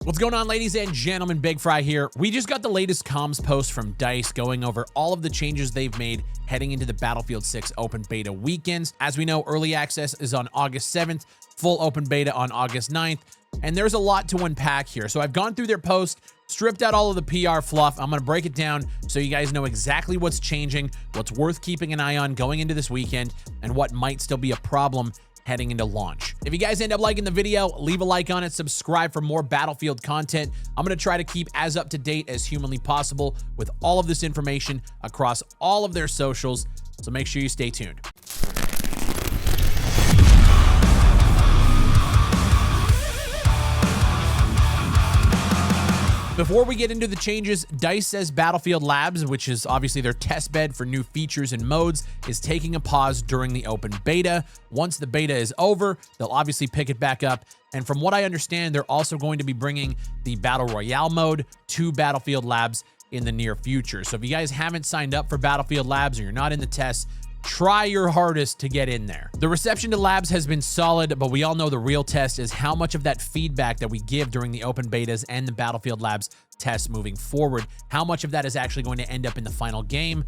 What's going on, ladies and gentlemen? Big Fry here. We just got the latest comms post from DICE going over all of the changes they've made heading into the Battlefield 6 open beta weekends. As we know, early access is on August 7th, full open beta on August 9th, and there's a lot to unpack here. So I've gone through their post, stripped out all of the PR fluff. I'm going to break it down so you guys know exactly what's changing, what's worth keeping an eye on going into this weekend, and what might still be a problem heading into launch. If you guys end up liking the video, leave a like on it, subscribe for more Battlefield content. I'm going to try to keep as up to date as humanly possible with all of this information across all of their socials, so make sure you stay tuned. Before we get into the changes, DICE says Battlefield Labs, which is obviously their test bed for new features and modes, is taking a pause during the open beta. Once the beta is over, they'll obviously pick it back up. And from what I understand, they're also going to be bringing the Battle Royale mode to Battlefield Labs in the near future. So if you guys haven't signed up for Battlefield Labs or you're not in the tests, try your hardest to get in there. The reception to Labs has been solid, but we all know the real test is how much of that feedback that we give during the open betas and the Battlefield Labs tests moving forward, how much of that is actually going to end up in the final game.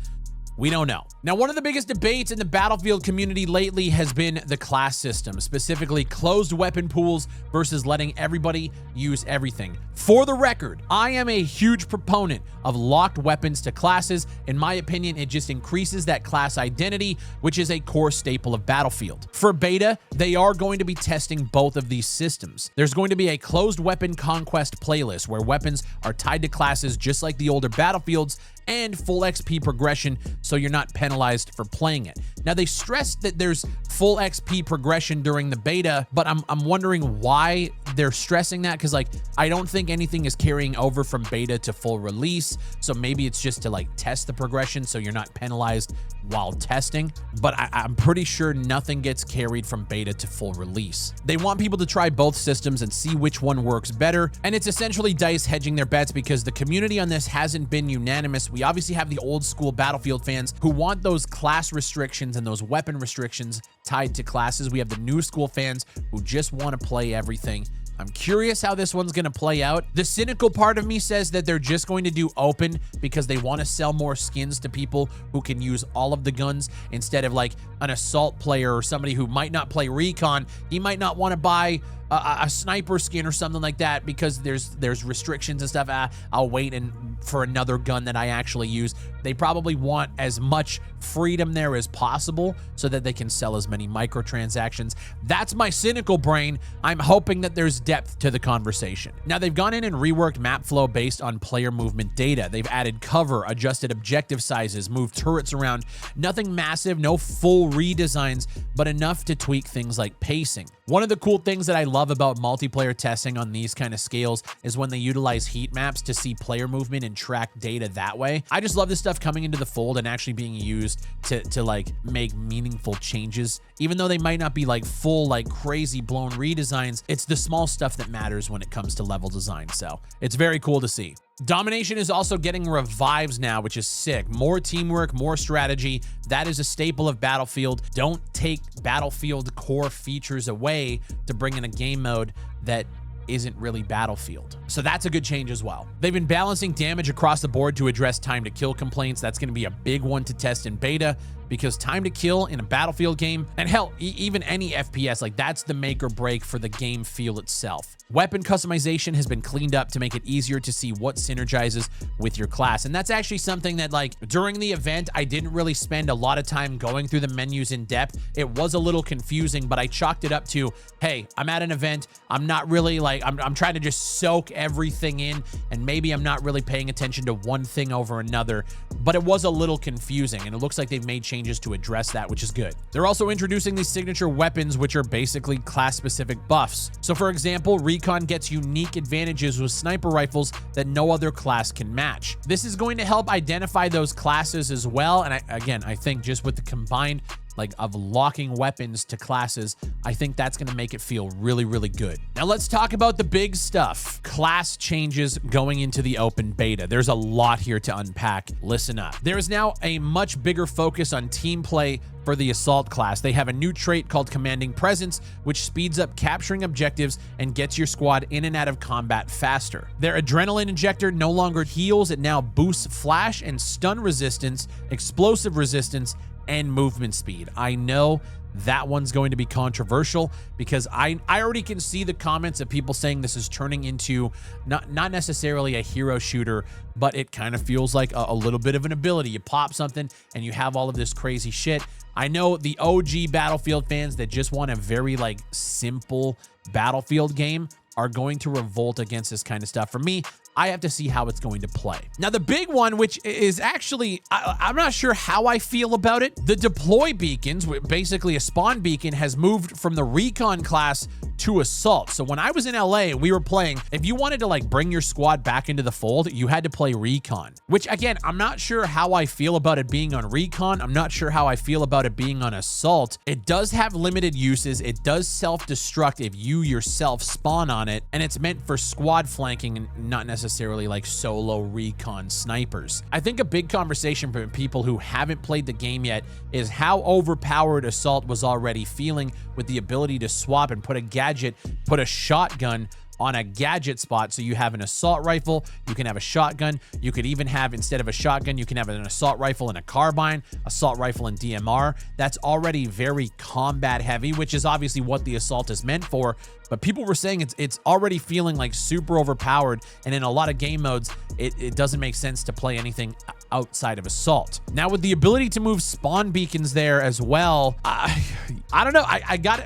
We don't know. Now, one of the biggest debates in the Battlefield community lately has been the class system, specifically closed weapon pools versus letting everybody use everything. For the record, I am a huge proponent of locked weapons to classes. In my opinion, it just increases that class identity, which is a core staple of Battlefield. For beta, they are going to be testing both of these systems. There's going to be a closed weapon conquest playlist where weapons are tied to classes just like the older Battlefields, and full XP progression, so you're not penalized for playing it. Now, they stressed that there's full XP progression during the beta, but I'm wondering why they're stressing that, because I don't think anything is carrying over from beta to full release, so maybe it's just to test the progression so you're not penalized while testing, but I'm pretty sure nothing gets carried from beta to full release. They want people to try both systems and see which one works better, and it's essentially DICE hedging their bets because the community on this hasn't been unanimous. We obviously have the old school Battlefield fans who want those class restrictions and those weapon restrictions tied to classes. We have the new school fans who just want to play everything. I'm curious how this one's going to play out. The cynical part of me says that they're just going to do open because they want to sell more skins to people who can use all of the guns instead of an assault player or somebody who might not play Recon. He might not want to buy a sniper skin or something like that because there's restrictions and stuff. I'll wait for another gun that I actually use. They probably want as much freedom there as possible so that they can sell as many microtransactions. That's my cynical brain. I'm hoping that there's depth to the conversation. Now, they've gone in and reworked map flow based on player movement data. They've added cover, adjusted objective sizes, moved turrets around. Nothing massive, no full redesigns, but enough to tweak things like pacing. One of the cool things that I love about multiplayer testing on these kind of scales is when they utilize heat maps to see player movement and track data that way. I just love this stuff coming into the fold and actually being used to make meaningful changes. Even though they might not be full crazy blown redesigns, it's the small stuff that matters when it comes to level design. So it's very cool to see. Domination is also getting revives now, which is sick. More teamwork, more strategy. That is a staple of Battlefield. Don't take Battlefield core features away to bring in a game mode that isn't really Battlefield. So that's a good change as well. They've been balancing damage across the board to address time to kill complaints. That's going to be a big one to test in beta because time to kill in a Battlefield game, and hell, even any FPS, that's the make or break for the game feel itself. Weapon customization has been cleaned up to make it easier to see what synergizes with your class. And that's actually something that during the event, I didn't really spend a lot of time going through the menus in depth. It was a little confusing, but I chalked it up to, hey, I'm at an event. I'm not really I'm trying to just soak everything in, and maybe I'm not really paying attention to one thing over another, but it was a little confusing, and it looks like they've made changes to address that, which is good. They're also introducing these signature weapons, which are basically class-specific buffs. So for example, Recon gets unique advantages with sniper rifles that no other class can match. This is going to help identify those classes as well, and I think just with the combined like of locking weapons to classes, I think that's going to make it feel really, really good. Now let's talk about the big stuff. Class changes going into the open beta. There's a lot here to unpack. Listen up. There is now a much bigger focus on team play for the Assault class. They have a new trait called Commanding Presence, which speeds up capturing objectives and gets your squad in and out of combat faster. Their Adrenaline Injector no longer heals, it now boosts flash and stun resistance, explosive resistance, and movement speed. I know that one's going to be controversial because I already can see the comments of people saying this is turning into not necessarily a hero shooter, but it kind of feels like a little bit of an ability. You pop something and you have all of this crazy shit. I know the OG Battlefield fans that just want a very like simple Battlefield game are going to revolt against this kind of stuff. For me, I have to see how it's going to play. Now, the big one, which is actually, I'm not sure how I feel about it. The deploy beacons, basically a spawn beacon, has moved from the Recon class to Assault. So when I was in LA and we were playing, if you wanted to like bring your squad back into the fold, you had to play Recon, which again, I'm not sure how I feel about it being on Recon. I'm not sure how I feel about it being on Assault. It does have limited uses. It does self-destruct if you yourself spawn on it, and it's meant for squad flanking and not necessarily like solo Recon snipers. I think a big conversation for people who haven't played the game yet is how overpowered Assault was already feeling with the ability to swap and put a shotgun on a gadget spot. So you have an assault rifle, you can have a shotgun, you could even have, instead of a shotgun, you can have an assault rifle and a carbine, assault rifle and DMR. That's already very combat heavy, which is obviously what the Assault is meant for. But people were saying it's already feeling like super overpowered, and in a lot of game modes, it doesn't make sense to play anything outside of Assault. Now with the ability to move spawn beacons there as well, I don't know.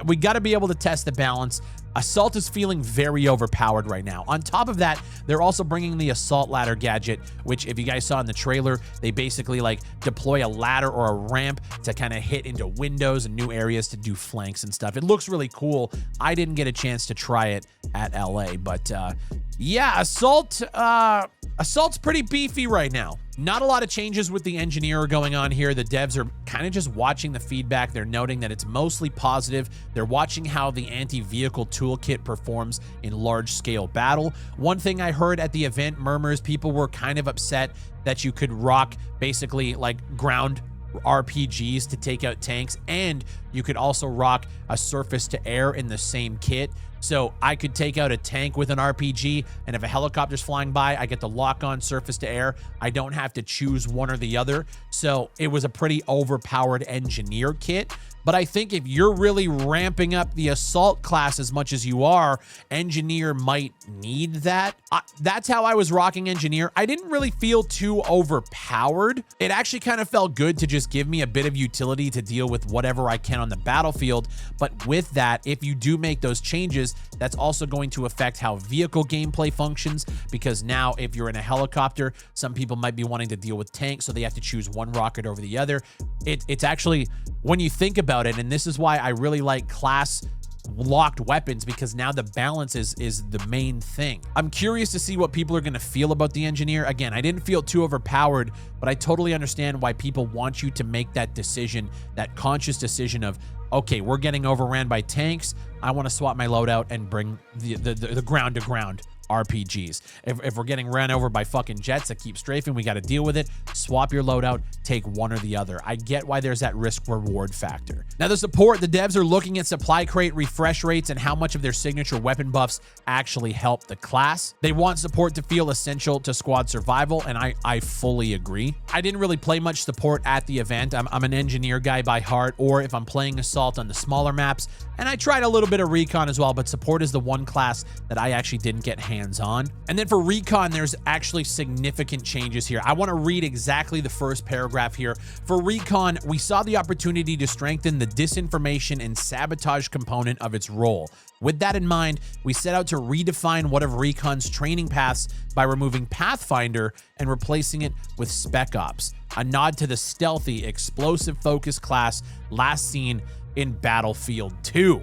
We got to be able to test the balance. Assault is feeling very overpowered right now. On top of that, they're also bringing the Assault Ladder gadget, which if you guys saw in the trailer, they basically like deploy a ladder or a ramp to kind of hit into windows and new areas to do flanks and stuff. It looks really cool. I didn't get a chance to try it at LA, but yeah, Assault's pretty beefy right now. Not a lot of changes with the engineer going on here. The devs are kind of just watching the feedback. They're noting that it's mostly positive. They're watching how the anti-vehicle toolkit performs in large-scale battle. One thing I heard at the event, murmurs, people were kind of upset that you could rock basically like ground RPGs to take out tanks, and you could also rock a surface to air in the same kit. So I could take out a tank with an RPG, and if a helicopter's flying by, I get to lock on surface to air. I don't have to choose one or the other. So it was a pretty overpowered engineer kit. But I think if you're really ramping up the Assault class as much as you are, engineer might need that. That's how I was rocking engineer. I didn't really feel too overpowered. It actually kind of felt good to just give me a bit of utility to deal with whatever I can on the battlefield. But with that, if you do make those changes, that's also going to affect how vehicle gameplay functions, because now if you're in a helicopter, some people might be wanting to deal with tanks, so they have to choose one rocket over the other. It's actually, when you think about it, and this is why I really like class locked weapons, because now the balance is the main thing. I'm curious to see what people are going to feel about the engineer. Again, I didn't feel too overpowered, but I totally understand why people want you to make that decision, that conscious decision of, okay, we're getting overran by tanks. I want to swap my loadout and bring the ground to ground RPGs. If we're getting ran over by fucking jets that keep strafing, we got to deal with it. Swap your loadout, take one or the other. I get why there's that risk reward factor. Now the support, the devs are looking at supply crate refresh rates and how much of their signature weapon buffs actually help the class. They want support to feel essential to squad survival, and I fully agree. I didn't really play much support at the event. I'm an engineer guy by heart, or if I'm playing Assault on the smaller maps, and I tried a little bit of Recon as well, but support is the one class that I actually didn't get hands-on. And then for Recon, there's actually significant changes here. I want to read exactly the first paragraph here. For Recon, we saw the opportunity to strengthen the disinformation and sabotage component of its role. With that in mind, we set out to redefine one of Recon's training paths by removing Pathfinder and replacing it with Spec Ops, a nod to the stealthy, explosive focus class last seen in Battlefield 2.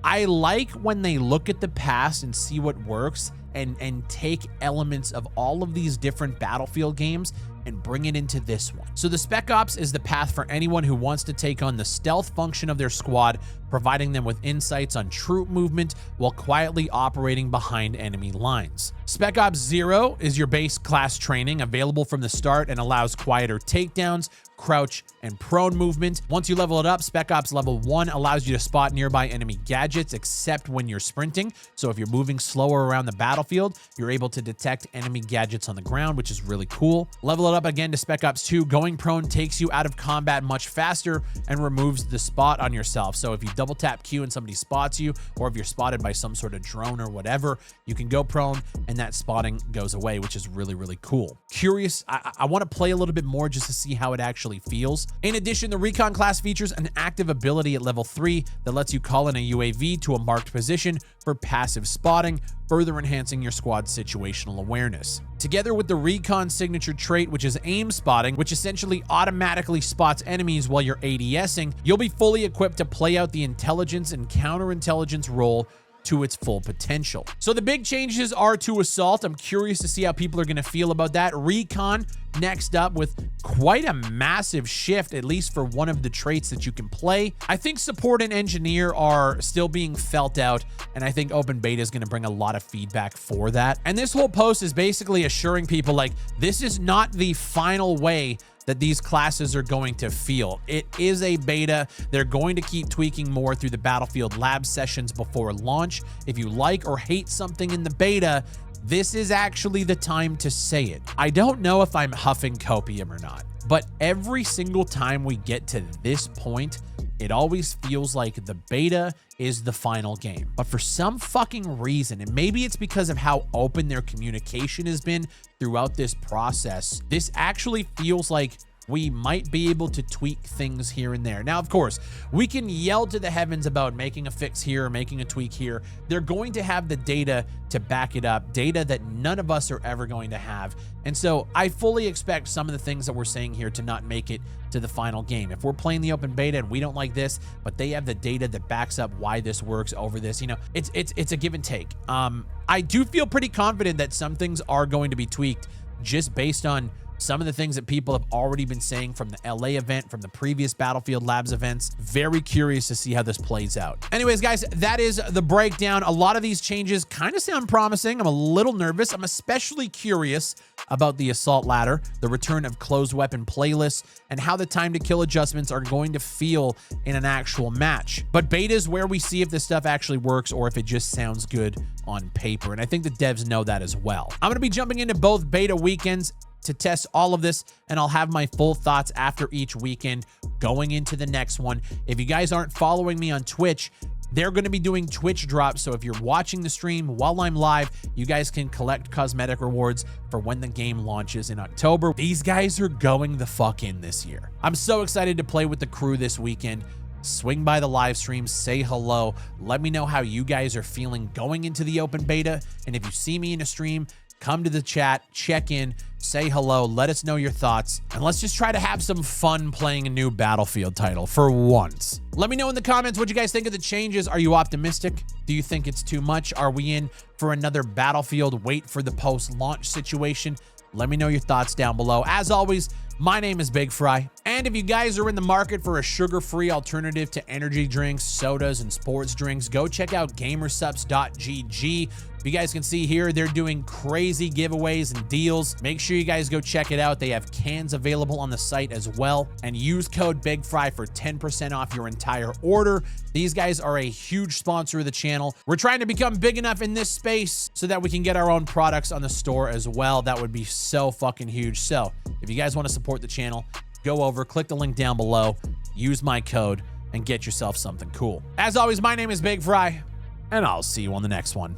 I like when they look at the past and see what works and take elements of all of these different Battlefield games and bring it into this one. So the Spec Ops is the path for anyone who wants to take on the stealth function of their squad, providing them with insights on troop movement while quietly operating behind enemy lines. Spec Ops 0 is your base class training, available from the start, and allows quieter takedowns, crouch, and prone movement. Once you level it up, Spec Ops level 1 allows you to spot nearby enemy gadgets except when you're sprinting. So if you're moving slower around the battlefield, you're able to detect enemy gadgets on the ground, which is really cool. Level it up again to Spec Ops 2. Going prone takes you out of combat much faster and removes the spot on yourself. So if you double tap Q and somebody spots you, or if you're spotted by some sort of drone or whatever, you can go prone and that spotting goes away, which is really, really cool. Curious, I want to play a little bit more just to see how it actually feels. In addition, the Recon class features an active ability at level 3 that lets you call in a UAV to a marked position for passive spotting, further enhancing your squad's situational awareness. Together with the Recon signature trait, which is aim spotting, which essentially automatically spots enemies while you're ADSing, you'll be fully equipped to play out the intelligence and counterintelligence role to its full potential. So the big changes are to Assault. I'm curious to see how people are going to feel about that. Recon next up with quite a massive shift, at least for one of the traits that you can play. I think Support and Engineer are still being felt out, and I think Open Beta is going to bring a lot of feedback for that. And this whole post is basically assuring people, like, this is not the final way that these classes are going to feel. It is a beta. They're going to keep tweaking more through the Battlefield lab sessions before launch. If you like or hate something in the beta, this is actually the time to say it. I don't know if I'm huffing copium or not, but every single time we get to this point, it always feels like the beta is the final game. But for some fucking reason, and maybe it's because of how open their communication has been throughout this process, this actually feels like we might be able to tweak things here and there. Now, of course, we can yell to the heavens about making a fix here or making a tweak here. They're going to have the data to back it up, data that none of us are ever going to have. And so I fully expect some of the things that we're saying here to not make it to the final game. If we're playing the open beta and we don't like this, but they have the data that backs up why this works over this, you know, it's a give and take. I do feel pretty confident that some things are going to be tweaked just based on some of the things that people have already been saying from the LA event, from the previous Battlefield Labs events. Very curious to see how this plays out. Anyways, guys, that is the breakdown. A lot of these changes kind of sound promising. I'm a little nervous. I'm especially curious about the Assault Ladder, the return of closed weapon playlists, and how the time to kill adjustments are going to feel in an actual match. But beta is where we see if this stuff actually works or if it just sounds good on paper. And I think the devs know that as well. I'm going to be jumping into both beta weekends to test all of this, and I'll have my full thoughts after each weekend going into the next one. If you guys aren't following me on Twitch, they're going to be doing Twitch drops. So if you're watching the stream while I'm live, you guys can collect cosmetic rewards for when the game launches in October. These guys are going the fuck in this year. I'm so excited to play with the crew this weekend. Swing by the live stream, say hello. Let me know how you guys are feeling going into the open beta. And if you see me in a stream, come to the chat, check in, say hello, let us know your thoughts, and let's just try to have some fun playing a new Battlefield title for once. Let me know in the comments what you guys think of the changes. Are you optimistic? Do you think it's too much? Are we in for another Battlefield wait for the post-launch situation? Let me know your thoughts down below. As always, my name is Big Fry, and if you guys are in the market for a sugar-free alternative to energy drinks, sodas, and sports drinks, go check out gamersups.gg. You guys can see here, they're doing crazy giveaways and deals. Make sure you guys go check it out. They have cans available on the site as well. And use code BigFry for 10% off your entire order. These guys are a huge sponsor of the channel. We're trying to become big enough in this space so that we can get our own products on the store as well. That would be so fucking huge. So if you guys want to support the channel, go over, click the link down below, use my code, and get yourself something cool. As always, my name is Big Fry, and I'll see you on the next one.